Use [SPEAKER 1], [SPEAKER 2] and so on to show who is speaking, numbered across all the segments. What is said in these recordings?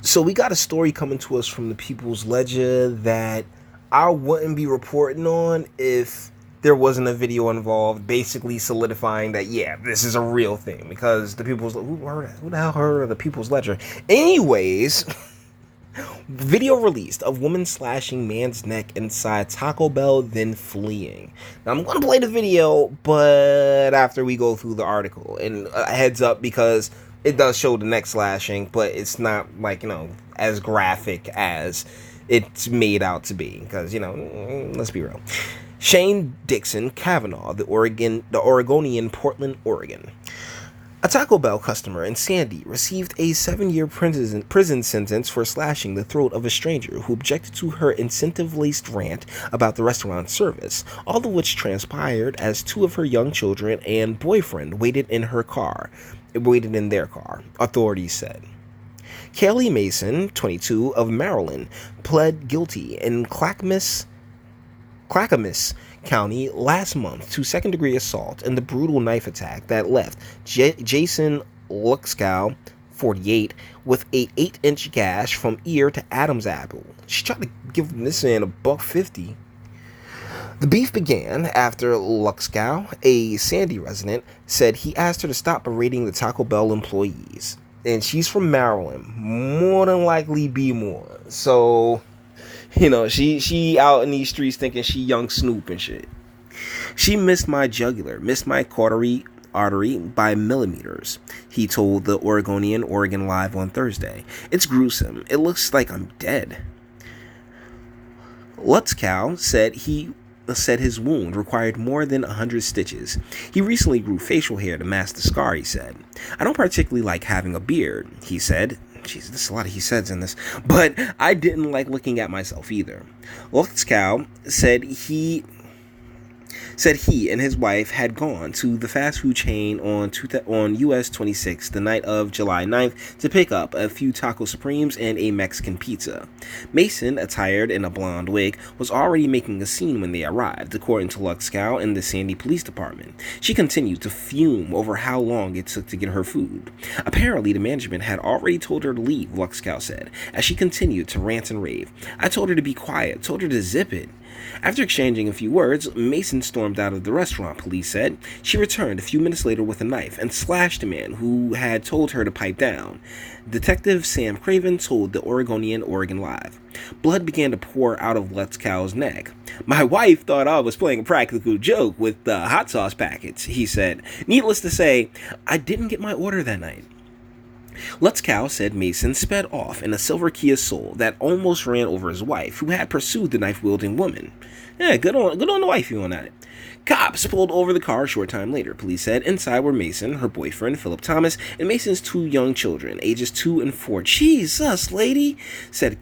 [SPEAKER 1] So we got a story coming to us from the People's Ledger that I wouldn't be reporting on if there wasn't a video involved, basically solidifying that yeah, this is a real thing. Because the People's who the hell heard of the People's Ledger? Anyways, video released of woman slashing man's neck inside Taco Bell, then fleeing. Now I'm gonna play the video, but after we go through the article, and a heads up because it does show the neck slashing, but it's not like as graphic as it's made out to be. Because let's be real. Shane Dixon Kavanaugh, the Oregonian, Portland, Oregon. A Taco Bell customer in Sandy received a 7-year prison sentence for slashing the throat of a stranger who objected to her incentive-laced rant about the restaurant's service, all of which transpired as 2 of her young children and boyfriend waited in their car, authorities said. Caley Mason, 22, of Maryland, pled guilty in Clackamas County last month to second-degree assault and the brutal knife attack that left Jason Luxkow, 48, with a 8-inch gash from ear to Adam's apple. She tried to give this man $1.50. The beef began after Luxkow, a Sandy resident, said he asked her to stop berating the Taco Bell employees. And she's from Maryland, more than likely be more. So she out in these streets thinking she young Snoop and shit. She missed my jugular, missed my artery by millimeters, he told the Oregonian Oregon Live on Thursday. It's gruesome. It looks like I'm dead. Lutzkow said his wound required more than 100 stitches. He recently grew facial hair to mask the scar, he said. I don't particularly like having a beard, he said. Jeez, there's a lot of he says in this. But I didn't like looking at myself either. Lutzkow said he and his wife had gone to the fast food chain on US 26 the night of July 9th to pick up a few Taco Supremes and a Mexican pizza. Mason, attired in a blonde wig, was already making a scene when they arrived, according to Luxkow and the Sandy Police Department. She continued to fume over how long it took to get her food. Apparently, the management had already told her to leave, Luxkow said, as she continued to rant and rave. I told her to be quiet, told her to zip it. After exchanging a few words, Mason stormed out of the restaurant, police said. She returned a few minutes later with a knife and slashed a man who had told her to pipe down. Detective Sam Craven told the Oregonian Oregon Live. Blood began to pour out of Lutzkow's neck. My wife thought I was playing a practical joke with the hot sauce packets, he said. Needless to say, I didn't get my order that night. Lutzkow said Mason sped off in a silver Kia Soul that almost ran over his wife, who had pursued the knife-wielding woman. Yeah, good on the wifey on that. Cops pulled over the car a short time later, police said. Inside were Mason, her boyfriend, Philip Thomas, and Mason's 2 young children, ages 2 and 4. Jesus, lady, said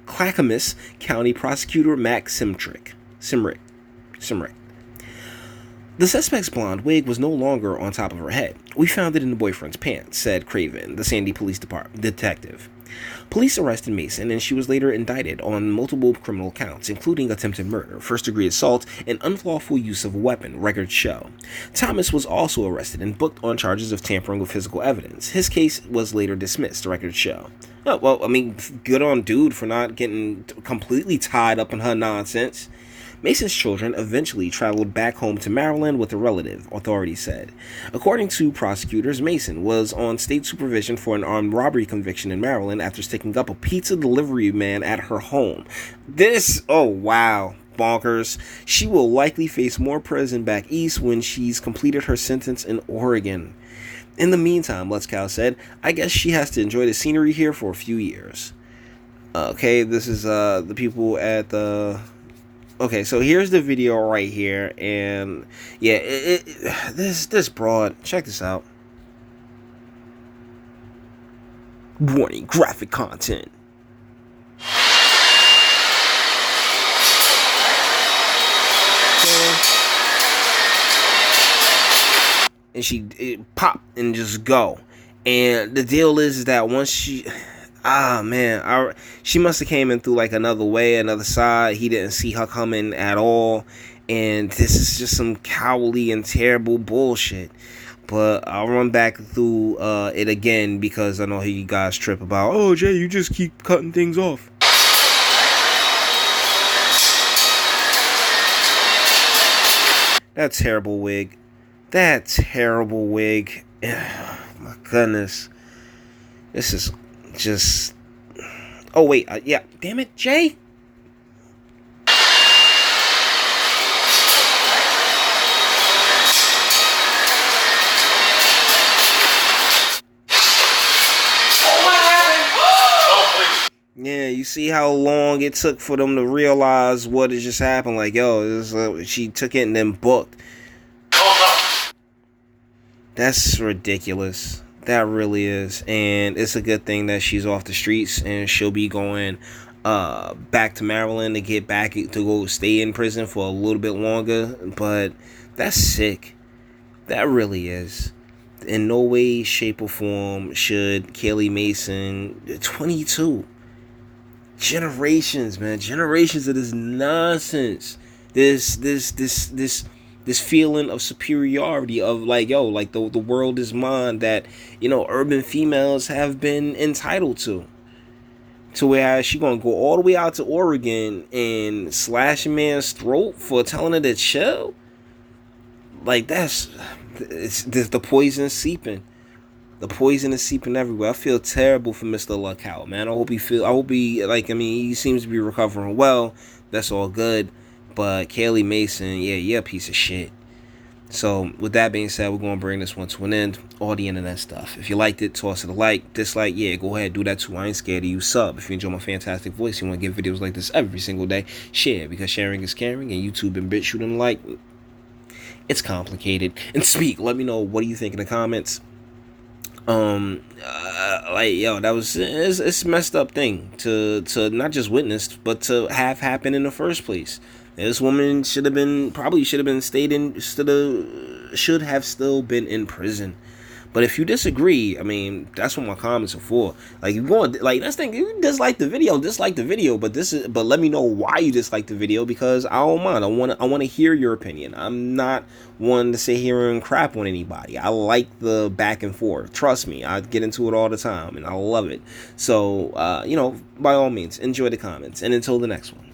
[SPEAKER 1] Clackamas County Prosecutor Mac Simrick. The suspect's blonde wig was no longer on top of her head. We found it in the boyfriend's pants, said Craven, the Sandy Police Department detective. Police arrested Mason, and she was later indicted on multiple criminal counts, including attempted murder, first-degree assault, and unlawful use of a weapon, records show. Thomas was also arrested and booked on charges of tampering with physical evidence. His case was later dismissed, records show. Oh, well, I mean, good on dude for not getting completely tied up in her nonsense. Mason's children eventually traveled back home to Maryland with a relative, authorities said. According to prosecutors, Mason was on state supervision for an armed robbery conviction in Maryland after sticking up a pizza delivery man at her home. Oh wow, bonkers. She will likely face more prison back east when she's completed her sentence in Oregon. In the meantime, Lutzkow said, I guess she has to enjoy the scenery here for a few years. Okay, this is the people at the... Okay, so here's the video right here, and yeah, this broad, check this out. Warning, graphic content. And she pop and just go. And the deal is that once she... she must have came in through like another way, another side. He didn't see her coming at all. And this is just some cowardly and terrible bullshit. But I'll run back through it again because I know how you guys trip about, oh, Jay, you just keep cutting things off. That terrible wig. That terrible wig. Ugh, my goodness. This is just... Oh, wait. Yeah. Damn it, Jay. Yeah, you see how long it took for them to realize what had just happened. Like, yo, she took it and then booked. That's ridiculous. That really is. And it's a good thing that she's off the streets and she'll be going back to Maryland to get back to go stay in prison for a little bit longer. But that's sick. That really is. In no way, shape, or form should Caley Mason, 22, generations, man, generations of this nonsense, this feeling of superiority of like, yo, like the world is mine, that, you know, urban females have been entitled to where she gonna go all the way out to Oregon and slash a man's throat for telling her to chill. Like, it's the poison seeping. The poison is seeping everywhere. I feel terrible for Mr. Luckout, man. I hope he seems to be recovering well. That's all good. But Caley Mason, yeah, a piece of shit. So, with that being said, we're going to bring this one to an end. All the internet stuff. If you liked it, toss it a like. Dislike, yeah, go ahead, do that too. I ain't scared of you. Sub. If you enjoy my fantastic voice, you want to get videos like this every single day, share, because sharing is caring, and YouTube and BitChute and like, it's complicated. And speak. Let me know, what do you think in the comments? That was it's a messed up thing to not just witness, but to have happen in the first place. This woman should have still been in prison. But if you disagree, I mean, that's what my comments are for. Like, you going, like, that's the thing, you dislike the video, but let me know why you dislike the video, because I don't mind. I want to hear your opinion. I'm not one to sit here and crap on anybody. I like the back and forth. Trust me, I get into it all the time, and I love it. So, by all means, enjoy the comments. And until the next one.